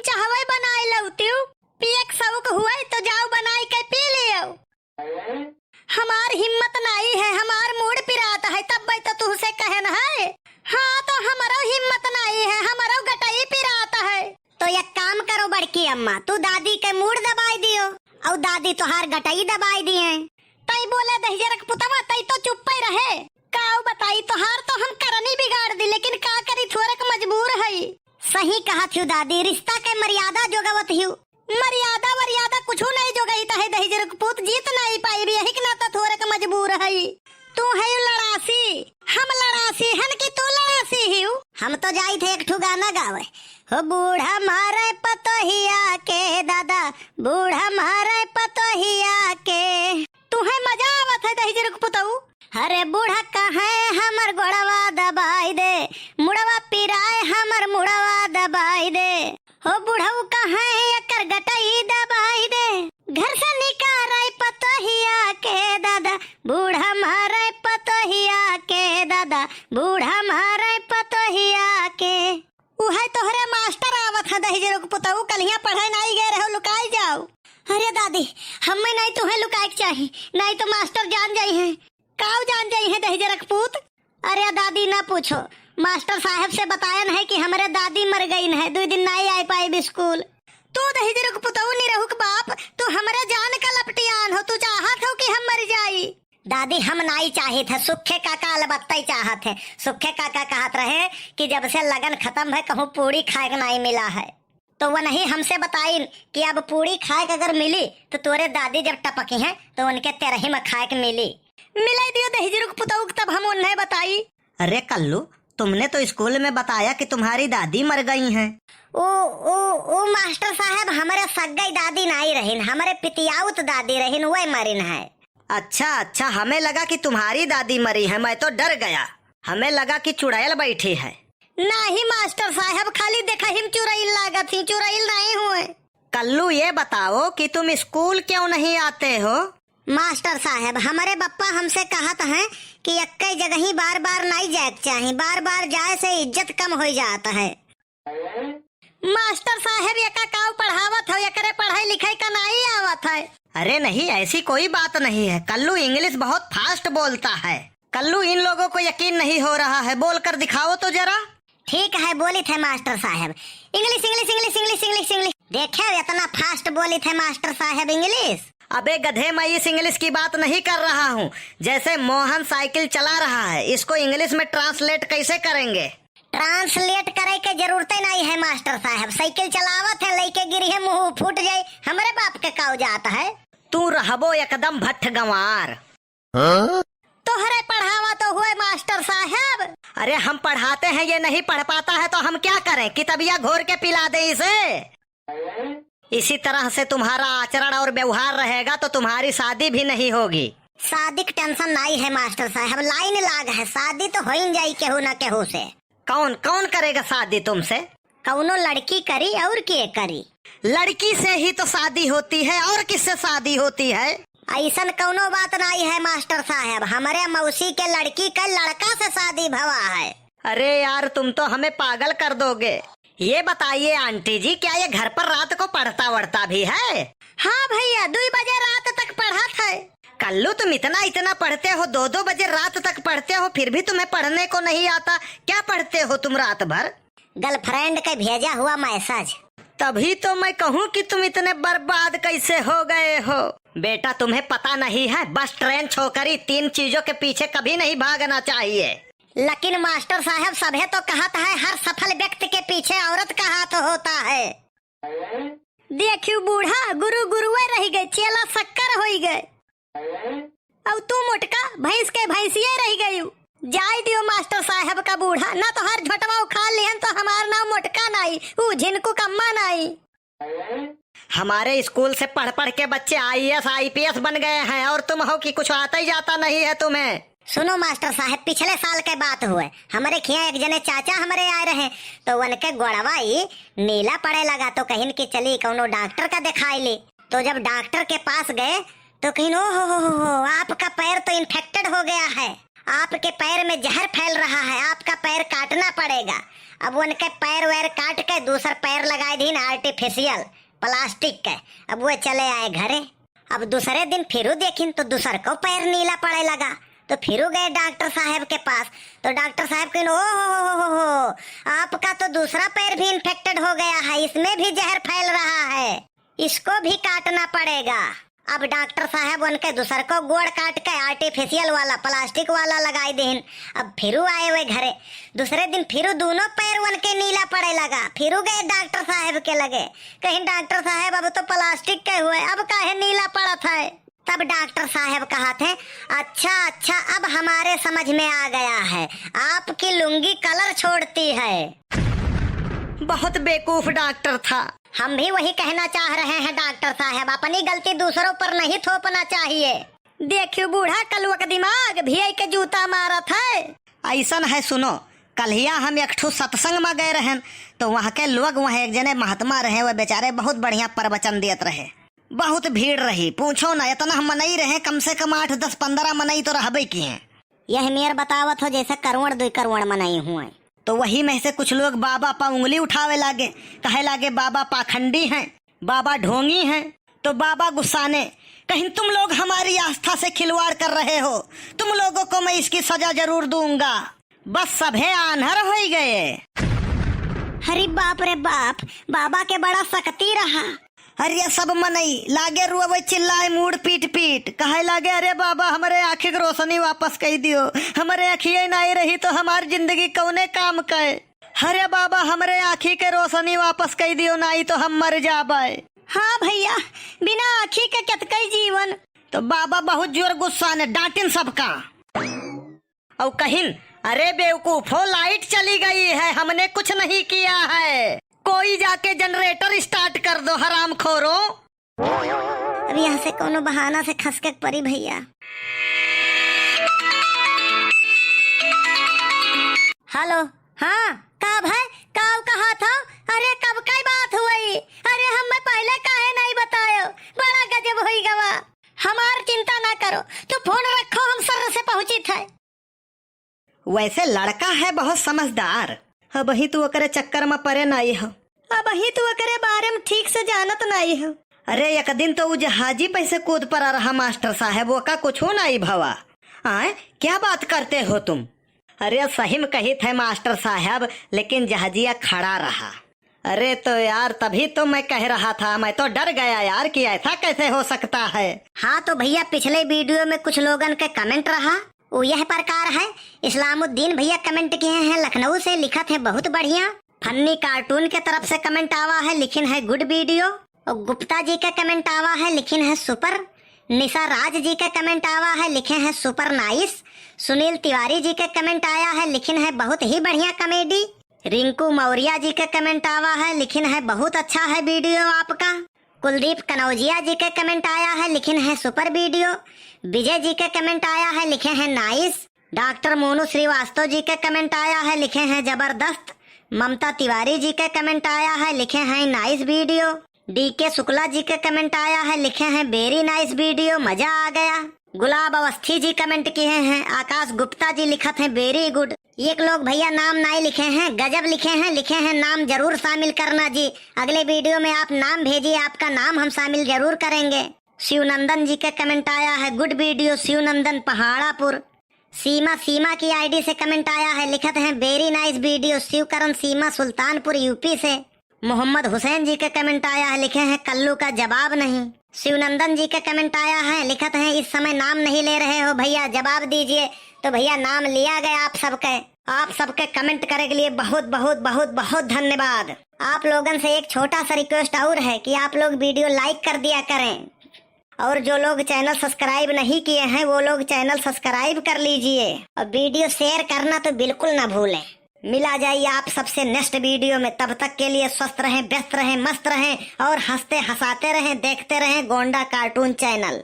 चाहवे बनाए लौतियो, पिए के शौक हुए तो जाओ बनाई के पी लियो। हमार हिम्मत नहीं है, हमार मूड पिरात है, तब भाई तो तुझसे कहन है। हाँ तो हमारो हिम्मत नहीं है, हमारो गटाई पिरात है। तो एक काम करो बड़की अम्मा, तू दादी के मूड दबाई दियो और दादी तोहार गटाई दबाई दिए। तई बोले दहिजरक पुतवा तई तो चुप ही रहे। काऊ बताई तोहार तो हम करनी बिगाड़ दी, लेकिन का करी थोड़क मजबूर है। सही कहा थी दादी, रिश्ता के मर्यादा जोगवत ही। मर्यादा कुछ नहीं जोगई है, दहिजरक पुत जीत नहीं पाई भी, यही ना तो थोड़क मजबूर है। तू है लड़ासी, हम लड़ासी हन कि तू लड़ासी ही। हम तो जाई थे एक ठू गाना गावे, हो बूढ़ा मारे पतोहिया के दादा, बूढ़ा मारे पतोहिया के। तुम्हें मजा आवत है दहिजरक पुतऊ? अरे बूढ़ा कहे हमर गोड़वा दबाई दे, मुड़वा पिराए हमर मुड़वा दबाई दे। हो बूढ़ऊ कहे एकर गटाई दबाई दे, घर से निकारे पतोहिया के दादा, बूढ़ा मारे पतोहिया के दादा, बूढ़ा मारे पतोहिया के। उहे तोहरे मास्टर आवत है दहिजरक पुतऊ, कलिया पढ़े नहीं गए रहो, लुकाई जाओ। अरे दादी हमें नहीं तुम्हें लुकाए के चाहिए, नहीं तो मास्टर जान जाई है। काऊ जान जाई है दहिजरक पुत? अरे दादी ना पूछो, मास्टर साहब से बताया है कि हमारे दादी मर गई है, 2 दिन नहीं आ पाई स्कूल। तू दहिजरक पुतऊ नहीं रहू बाप, तू हमारे जान का लपटियान हो, तू चाहत हो कि हम मर जाई। दादी हम नहीं चाहे थे, सुखे काका अलबत्ता ही चाहत है। सुखे काका कहत रहे कि जब से लगन खत्म है कहूँ पूरी खाए के नहीं मिला है, तो वो नहीं हमसे बताई कि अब पूरी खाए के अगर मिली तो तोरे दादी जब टपकी है तो उनके तेरही में खाए के मिले दियो दहिजरक पुतऊ, तब हम उन्हें बताई। अरे कल्लू, तुमने तो स्कूल में बताया कि तुम्हारी दादी मर गई हैं। ओ मास्टर साहब, हमारे सगाई दादी नहीं रहीन, हमारे पितियाउत दादी रहीन, वही मरीन है। अच्छा, हमें लगा कि तुम्हारी दादी मरी है, मैं तो डर गया। हमें लगा कि चुड़ैल बैठी है। नहीं मास्टर साहब, खाली देखा हिम चुड़ैल लागत ही, चुड़ैल नहीं हुए। कल्लू ये बताओ कि तुम स्कूल क्यों नहीं आते हो? मास्टर साहब, हमारे बप्पा हमसे कहत हैं कि एक जगह ही बार बार नहीं जाए चाहिए, बार बार जाए से इज्जत कम हो जाता है। मास्टर साहब एका काऊ पढ़ावत हो, एकरे पढ़ाई लिखाई का नहीं आवत है। अरे नहीं, ऐसी कोई बात नहीं है। कल्लू इंग्लिश बहुत फास्ट बोलता है। कल्लू इन लोगों को यकीन नहीं हो रहा है, बोल कर दिखाओ तो जरा। ठीक है बोली थे मास्टर साहब, English English English English English English. देखे इतना फास्ट बोली थे मास्टर साहब इंग्लिश। अबे गधे, मैं इस इंग्लिश की बात नहीं कर रहा हूँ। जैसे मोहन साइकिल चला रहा है, इसको इंग्लिश में ट्रांसलेट कैसे करेंगे? ट्रांसलेट करे के जरूरत नहीं है मास्टर साहब, साइकिल चलावत है, लेके गिरी है, मुंह फूट जाये, हमारे बाप के काऊ जाता है। तू रहबो एकदम भट्ट गंवार। तोहरे पढ़ावा तो हुए मास्टर साहब। अरे हम पढ़ाते हैं, ये नहीं पढ़ पाता है तो हम क्या करें? किताबिया घोर के पिला दे इसे। इसी तरह से तुम्हारा आचरण और व्यवहार रहेगा तो तुम्हारी शादी भी नहीं होगी। शादी की टेंशन नहीं है मास्टर साहब, लाइन लाग है, शादी तो हो ही जाई केहू न केहू से। कौन करेगा शादी तुमसे? कौनो लड़की करी और के करी? लड़की से ही तो शादी होती है, और किससे शादी होती है? ऐसा कौनो बात नहीं है मास्टर साहब, हमारे मौसी के लड़की का लड़का से शादी भवा है। अरे यार, तुम तो हमें पागल कर दोगे। ये बताइए आंटी जी, क्या ये घर पर रात को पढ़ता वढ़ता भी है? हाँ भैया, 2 बजे रात तक पढ़ा था। कल्लू, तुम इतना पढ़ते हो, 2 बजे रात तक पढ़ते हो, फिर भी तुम्हें पढ़ने को नहीं आता? क्या पढ़ते हो तुम रात भर? गर्लफ्रेंड का भेजा हुआ मैसेज। तभी तो मैं कहूँ कि तुम इतने बर्बाद कैसे हो गए हो। बेटा, तुम्हें पता नहीं है, बस ट्रेन छोकरी 3 चीजों के पीछे कभी नहीं भागना चाहिए। लेकिन मास्टर साहब, सभे तो कहता है हर सफल व्यक्ति के पीछे औरत का हाथ होता है। देखियो बूढ़ा, गुरु गुरुए रह गए, चेला शक्कर हो गए, अब तू मोटका भैंस के भैंसिए रह गई। जाय दियो मास्टर साहब का बूढ़ा, ना तो हर झटवा उखा लिहन तो हमार नाम मोटका नहीं, ऊ झिनको कम्मा नहीं। हमारे स्कूल से पढ़ के बच्चे IAS IPS बन गए हैं, और तुम हो कि कुछ आता ही जाता नहीं है तुम्हें। सुनो मास्टर साहब, पिछले साल के बात हुए, हमारे खिया एक जने चाचा हमारे आए रहे, तो उनके गोड़वाई नीला पड़े लगा, तो कहीं की चली कौनो डॉक्टर का दिखाई ली। तो जब डॉक्टर के पास गए तो कहीं ओ हो आपका पैर तो इन्फेक्टेड हो गया है, आपके पैर में जहर फैल रहा है, आपका पैर काटना पड़ेगा। अब उनके पैर वैर काट के दूसरा पैर लगाए दिन आर्टिफिशियल प्लास्टिक के। अब वो चले आए घरे। अब दूसरे दिन फिर देखिन तो दूसर को पैर नीला पड़े लगा, तो फिर गए डॉक्टर साहब के पास। तो डॉक्टर साहब कहे ओ आपका तो दूसरा पैर भी इन्फेक्टेड हो गया है, इसमें भी जहर फैल रहा है, इसको भी काटना पड़ेगा। अब डॉक्टर साहब उनके दूसर को गोड़ काट के आर्टिफिशियल वाला प्लास्टिक वाला लगाई देन। अब फिर आए हुए घरे। दूसरे दिन फिर दोनों पैर उनके नीला पड़े लगा। फिर गए डॉक्टर साहब के लगे, कहीं डॉक्टर साहब अब तो प्लास्टिक के हुए, अब काहे नीला पड़ा था। तब डॉक्टर साहब कहा थे अच्छा अब हमारे समझ में आ गया है, आपकी लुंगी कलर छोड़ती है। बहुत बेवकूफ डॉक्टर था। हम भी वही कहना चाह रहे हैं डॉक्टर साहब, अपनी गलती दूसरों पर नहीं थोपना चाहिए। देखियो बूढ़ा कलुआ का दिमाग भी के जूता मारा था। ऐसा है सुनो, कलिया हम एक ठो सत्संग में गए रहे तो वहाँ के लोग, वहाँ एक जने महात्मा रहे, वह बेचारे बहुत बढ़िया प्रवचन देते रहे। बहुत भीड़ रही, पूछो ना, इतना हम मनई रहे, कम से कम 8, 10, 15 मनई तो रहबे की हैं। यह मेर बतावत हो जैसे करोड़ 2 करोड़ मनई हुए। तो वही में से कुछ लोग बाबा पा उंगली उठावे लागे, कहे लागे बाबा पाखंडी हैं, बाबा ढोंगी हैं। तो बाबा गुस्साने, कहीं तुम लोग हमारी आस्था से खिलवाड़ कर रहे हो, तुम लोगों को मैं इसकी सजा जरूर दूंगा। बस सभे आन्हर हो गए। अरे बाप रे बाप, बाबा के बड़ा सकती रहा। अरे सब मनई लागे रुआ चिल्लाए मूड पीट पीट, कहे लागे अरे बाबा हमारे आँखी की रोशनी वापस कह दियो, हमारे आँखियाँ नहीं रही तो हमारी जिंदगी कौने काम के। अरे बाबा हमारे आँखी के रोशनी वापस कह दियो, नहीं तो हम मर जाबे। हाँ भैया, बिना आँखी के कतकई जीवन। तो बाबा बहुत जोर गुस्सा ने डांटिन सबका और कहिन अरे बेवकूफो लाइट चली गई है, हमने कुछ नहीं किया है, कोई जाके जनरेटर स्टार्ट कर दो हराम खोरो। अब यहाँ से कोनो बहाना से खसके परी भैया। हेलो, हाँ कब है, कब कहा था, अरे कब कई बात हुई, अरे हमें पहले काहे नहीं बतायो, बड़ा गजब हुई गवा। हमार चिंता ना करो, तो फोन रखो, हम सर से पहुंची थे। वैसे लड़का है बहुत समझदार, अब ही तू अकरे चक्कर में परे नहीं हो, अब ही तू अकरे बारे में ठीक से जानत नहीं हो। अरे एक दिन तो वो जहाजी पैसे कूद पर आ रहा मास्टर साहब, वो का कुछ हो नहीं भवा। आए क्या बात करते हो तुम। अरे सही में कही थे मास्टर साहब, लेकिन जहाजिया खड़ा रहा। अरे तो यार तभी तो मैं कह रहा था, मैं तो डर गया यार कि ऐसा कैसे हो सकता है। हाँ तो भैया पिछले वीडियो में कुछ लोगन के कमेंट रहा, वो यह प्रकार है। इस्लामुद्दीन भैया कमेंट किए हैं, लखनऊ से लिखत है बहुत बढ़िया। फन्नी कार्टून के तरफ से कमेंट आवा है, लिखिन है गुड वीडियो। और गुप्ता जी का कमेंट आवा है, लिखिन है सुपर। निशा राज जी का कमेंट आवा है, लिखे हैं सुपर नाइस। सुनील तिवारी जी का कमेंट आया है, लिखिन है बहुत ही बढ़िया कॉमेडी। रिंकू मौर्य जी का कमेंट आवा है, लिखिन है बहुत अच्छा है वीडियो आपका। कुलदीप कनौजिया जी का कमेंट आया है, लिखिन है सुपर वीडियो। विजय जी का कमेंट आया है, लिखे हैं नाइस। डॉक्टर मोनू श्रीवास्तव जी का कमेंट आया है, लिखे हैं जबरदस्त। ममता तिवारी जी का कमेंट आया है, लिखे हैं nice video. DK Shukla ji का कमेंट आया है, लिखे हैं वेरी नाइस वीडियो, मजा आ गया। गुलाब अवस्थी जी कमेंट किए हैं। आकाश गुप्ता जी लिखत हैं वेरी गुड। एक लोग भैया नाम नहीं लिखे हैं, गजब लिखे हैं, लिखे हैं नाम जरूर शामिल करना जी, अगले वीडियो में आप नाम भेजिए, आपका नाम हम शामिल जरूर करेंगे। शिवनंदन जी का कमेंट आया है, गुड वीडियो शिवनंदन पहाड़ापुर। सीमा की आईडी से कमेंट आया है, लिखत हैं वेरी नाइस वीडियो शिवकरण सीमा सुल्तानपुर यूपी से। मोहम्मद हुसैन जी का कमेंट आया है, लिखे हैं कल्लू का जवाब नहीं। शिवनंदन जी का कमेंट आया है, लिखत हैं इस समय नाम नहीं ले रहे हो भैया, जवाब दीजिए। तो भैया नाम लिया गया आप सबके कमेंट करे के लिए बहुत बहुत बहुत बहुत धन्यवाद। आप लोगन से एक छोटा सा रिक्वेस्ट और है कि आप लोग वीडियो लाइक कर दिया करें, और जो लोग चैनल सब्सक्राइब नहीं किए हैं वो लोग चैनल सब्सक्राइब कर लीजिए, और वीडियो शेयर करना तो बिल्कुल ना भूलें। मिला जाइए आप सबसे नेक्स्ट वीडियो में, तब तक के लिए स्वस्थ रहें, व्यस्त रहें, मस्त रहें और हंसते हंसाते रहें, देखते रहें गोंडा कार्टून चैनल।